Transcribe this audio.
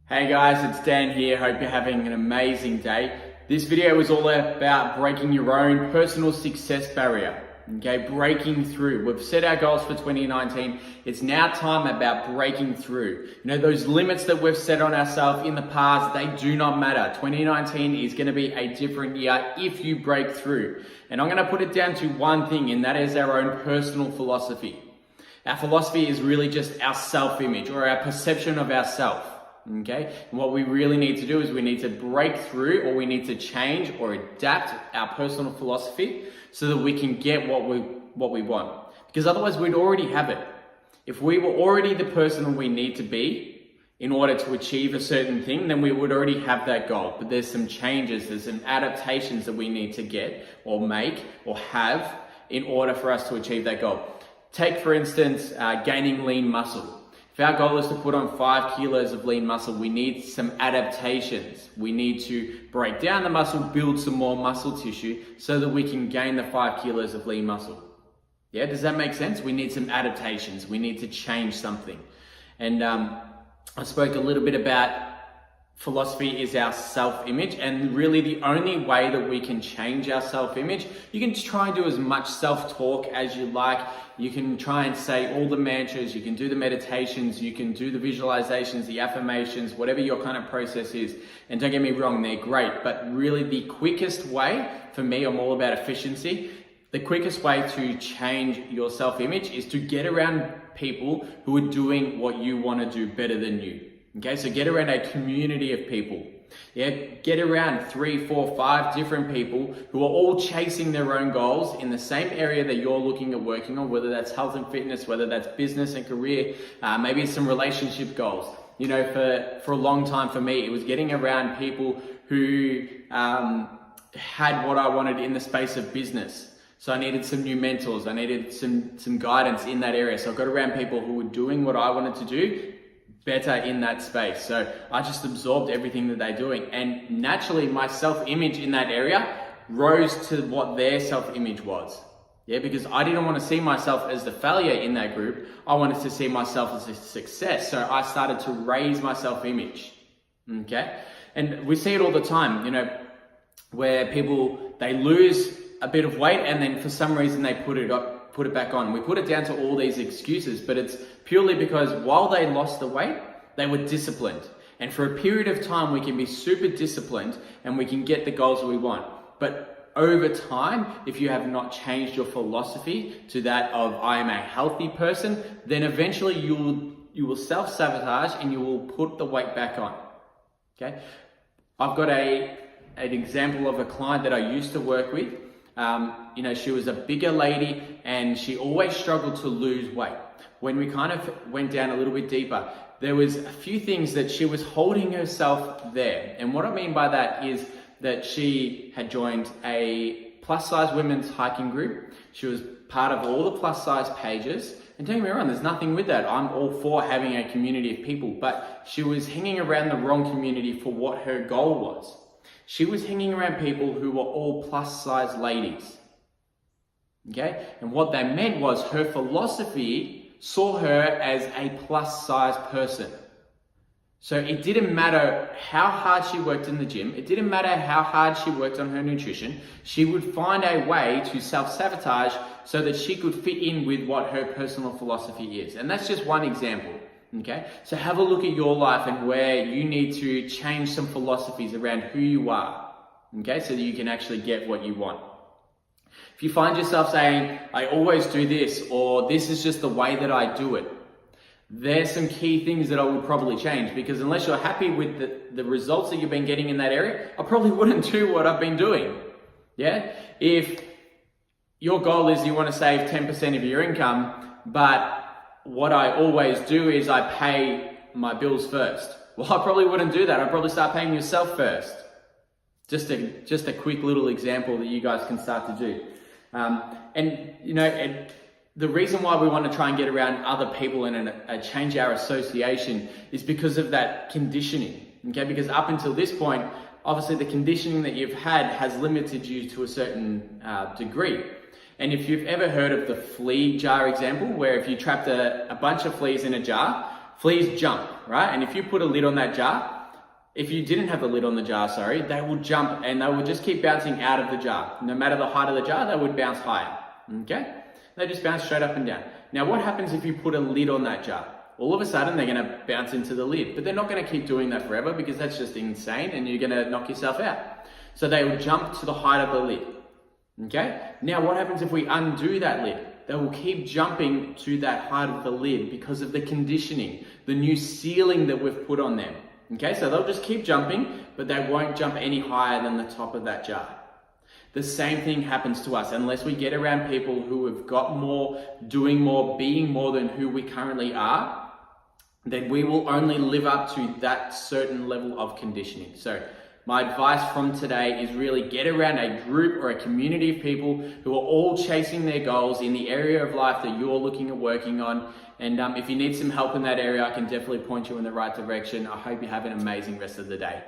Hey guys, it's Dan here. Hope you're having an amazing day. This video is all about breaking your own personal success barrier. Okay, breaking through. We've set our goals for 2019. It's now time about breaking through. You know, those limits that we've set on ourselves in the past, they do not matter. 2019 is going to be a different year if you break through. And I'm going to put it down to one thing, and that is our own personal philosophy. Our philosophy is really just our self-image or our perception of ourselves. Okay, and what we really need to do is we need to break through, or we need to change or adapt our personal philosophy so that we can get what we want. Because otherwise we'd already have it. If we were already the person we need to be in order to achieve a certain thing, then we would already have that goal. But there's some changes, there's some adaptations that we need to get or make or have in order for us to achieve that goal. Take, for instance, gaining lean muscle. If our goal is to put on 5 kilos of lean muscle, we need some adaptations. We need to break down the muscle, build some more muscle tissue so that we can gain the 5 kilos of lean muscle. Yeah, does that make sense? We need some adaptations. We need to change something. And I spoke a little bit about philosophy is our self-image, and really the only way that we can change our self-image, you can try and do as much self-talk as you like. You can try and say all the mantras, you can do the meditations, you can do the visualizations, the affirmations, whatever your kind of process is. And don't get me wrong, they're great, but really the quickest way, for me, I'm all about efficiency. The quickest way to change your self-image is to get around people who are doing what you want to do better than you. Okay, so get around a community of people. Yeah, get around 3, 4, 5 different people who are all chasing their own goals in the same area that you're looking at working on, whether that's health and fitness, whether that's business and career, maybe it's some relationship goals. You know, for a long time for me, it was getting around people who had what I wanted in the space of business. So I needed some new mentors. I needed some guidance in that area. So I got around people who were doing what I wanted to do better in that space. So I just absorbed everything that they're doing, and naturally my self-image in that area rose to what their self-image was. Yeah, because I didn't want to see myself as the failure in that group. I wanted to see myself as a success. So I started to raise my self-image. Okay, and we see it all the time, you know, where people, they lose a bit of weight and then for some reason they put it back on. We put it down to all these excuses, but it's purely because while they lost the weight, they were disciplined. And for a period of time, we can be super disciplined and we can get the goals that we want. But over time, if you have not changed your philosophy to that of I am a healthy person, then eventually you will self-sabotage and you will put the weight back on. Okay? I've got an example of a client that I used to work with. You know, she was a bigger lady and she always struggled to lose weight. When we kind of went down a little bit deeper, there was a few things that she was holding herself there. And what I mean by that is that she had joined a plus size women's hiking group. She was part of all the plus size pages. And don't get me wrong, there's nothing with that. I'm all for having a community of people, but she was hanging around the wrong community for what her goal was. She was hanging around people who were all plus size ladies. Okay? And what that meant was her philosophy saw her as a plus size person. So it didn't matter how hard she worked in the gym. It didn't matter how hard she worked on her nutrition. She would find a way to self-sabotage so that she could fit in with what her personal philosophy is. And that's just one example. Okay, so have a look at your life and where you need to change some philosophies around who you are, okay, so that you can actually get what you want. If you find yourself saying, I always do this, or this is just the way that I do it, there's some key things that I would probably change, because unless you're happy with the results that you've been getting in that area, I probably wouldn't do what I've been doing. Yeah, if your goal is you want to save 10% of your income, but what I always do is I pay my bills first. Well, I probably wouldn't do that. I'd probably start paying yourself first. Just a quick little example that you guys can start to do. And you know, the reason why we want to try and get around other people and change our association is because of that conditioning. Okay, because up until this point, obviously the conditioning that you've had has limited you to a certain degree. And if you've ever heard of the flea jar example, where if you trapped a bunch of fleas in a jar, fleas jump, right? And if you put a lid on that jar, if you didn't have the lid on the jar, sorry, they will jump and they will just keep bouncing out of the jar. No matter the height of the jar, they would bounce higher, okay? They just bounce straight up and down. Now, what happens if you put a lid on that jar? All of a sudden, they're gonna bounce into the lid, but they're not gonna keep doing that forever because that's just insane and you're gonna knock yourself out. So they will jump to the height of the lid, okay? Now, what happens if we undo that lid? They will keep jumping to that height of the lid because of the conditioning, the new sealing that we've put on them. Okay, so they'll just keep jumping, but they won't jump any higher than the top of that jar. The same thing happens to us unless we get around people who have got more, doing more, being more than who we currently are, then we will only live up to that certain level of conditioning. So my advice from today is really get around a group or a community of people who are all chasing their goals in the area of life that you're looking at working on. And if you need some help in that area, I can definitely point you in the right direction. I hope you have an amazing rest of the day.